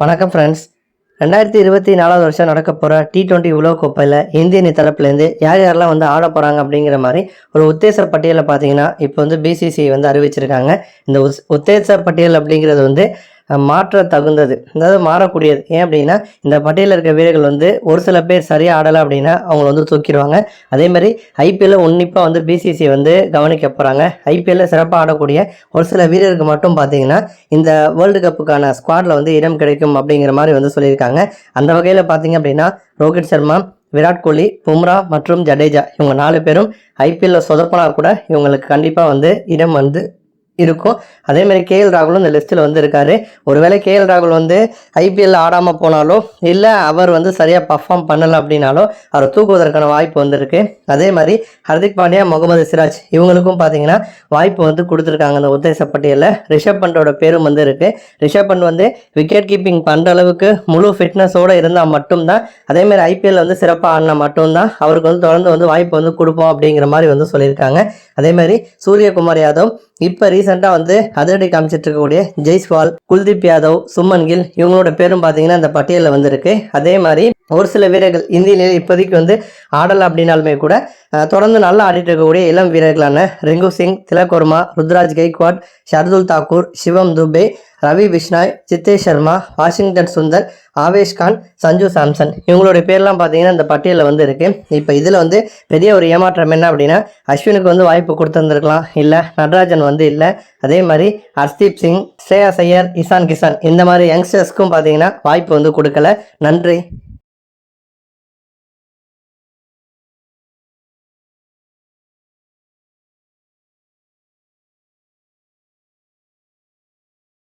வணக்கம் ஃப்ரெண்ட்ஸ். 2024 வருஷம் நடக்க போகிற T20 உலகக்கோப்பையில் இந்திய அணி தரப்புலேருந்து யார் யாரெல்லாம் ஆட போகிறாங்க அப்படிங்கிற மாதிரி ஒரு உத்தேச பட்டியலை பார்த்தீங்கன்னா இப்போ BCCI அறிவிச்சிருக்காங்க. இந்த உத்தேச பட்டியல் அப்படிங்கிறது மாற்ற தகுந்தது, அதாவது மாறக்கூடியது. ஏன் அப்படின்னா இந்த பட்டியலில் இருக்க வீரர்கள் ஒரு சில பேர் சரியாக ஆடலை அப்படின்னா அவங்க தூக்கிடுவாங்க. அதேமாதிரி ஐபிஎல்ல உன்னிப்பாக BCCI கவனிக்க போகிறாங்க. ஐபிஎல்ல சிறப்பாக ஆடக்கூடிய ஒரு சில வீரருக்கு மட்டும் பார்த்தீங்கன்னா இந்த வேர்ல்டு கப்புக்கான ஸ்குவாடில் இடம் கிடைக்கும் அப்படிங்கிற மாதிரி சொல்லியிருக்காங்க. அந்த வகையில் பார்த்தீங்க அப்படின்னா ரோஹித் சர்மா, விராட் கோலி, பும்ரா மற்றும் ஜடேஜா இவங்க 4 பேரும் ஐபிஎல்ல சொதப்பினா கூட இவங்களுக்கு கண்டிப்பாக இடம் இருக்கும். அதே மாதிரி KL ராகுலும் இந்த லிஸ்ட்டில் இருக்காரு. ஒருவேளை KL ராகுல் ஐபிஎல் ஆடாமல் போனாலோ இல்லை அவர் சரியாக பர்ஃபார்ம் பண்ணலை அப்படின்னாலோ அவர் தூக்குவதற்கான வாய்ப்பு இருக்கு. அதே மாதிரி ஹர்திக் பாண்டியா, முகமது சிராஜ் இவங்களுக்கும் பார்த்தீங்கன்னா வாய்ப்பு கொடுத்துருக்காங்க அந்த உத்தேச பட்டியலில். ரிஷப் பண்டோட பேரும் இருக்கு. ரிஷப் பண்ட் விக்கெட் கீப்பிங் பண்ணுற அளவுக்கு முழு ஃபிட்னஸோடு இருந்தால் மட்டும்தான், அதே மாதிரி ஐபிஎல் சிறப்பாக ஆடினா மட்டும்தான் அவருக்கு தொடர்ந்து வாய்ப்பு கொடுப்போம் அப்படிங்கிற மாதிரி சொல்லியிருக்காங்க. அதே மாதிரி சூரியகுமார் யாதவ் இப்போ ரீசெண்டாக அதிரடி காமிச்சிட்டு இருக்கக்கூடிய ஜெய்ஸ்வால், குல்தீப் யாதவ், சுமன் கில் இவங்களோட பேரும் பார்த்தீங்கன்னா இந்த பட்டியலில் இருக்கு. அதே மாதிரி ஒரு சில வீரர்கள் இந்தியிலே இப்போதைக்கு ஆடலை அப்படின்னாலுமே கூட தொடர்ந்து நல்லா ஆடிட்டு இருக்கக்கூடிய இளம் வீரர்களான ரிங்கு சிங், திலக் வர்மா, ருத்ராஜ் கெய்க்வாட், ஷர்துல் தாக்கூர், சிவம் துபே, ரவி பிஷ்னாய், சித்தேஷ் சர்மா, வாஷிங்டன் சுந்தர், ஆவேஷ் கான், சஞ்சு சாம்சன் இவங்களுடைய பேர்லாம் பார்த்தீங்கன்னா இந்த பட்டியலில் இருக்கு. இப்போ இதில் பெரிய ஒரு ஏமாற்றம் என்ன அப்படின்னா அஸ்வினுக்கு வாய்ப்பு கொடுத்துருந்துருக்கலாம், இல்லை நடராஜன் இல்லை. அதே மாதிரி ஹர்ஷ்தீப் சிங், ஸ்ரேயாஸ் ஐயர், இசான் கிசான் இந்த மாதிரி யங்ஸ்டர்ஸ்க்கும் பார்த்தீங்கன்னா வாய்ப்பு கொடுக்கல. நன்றி.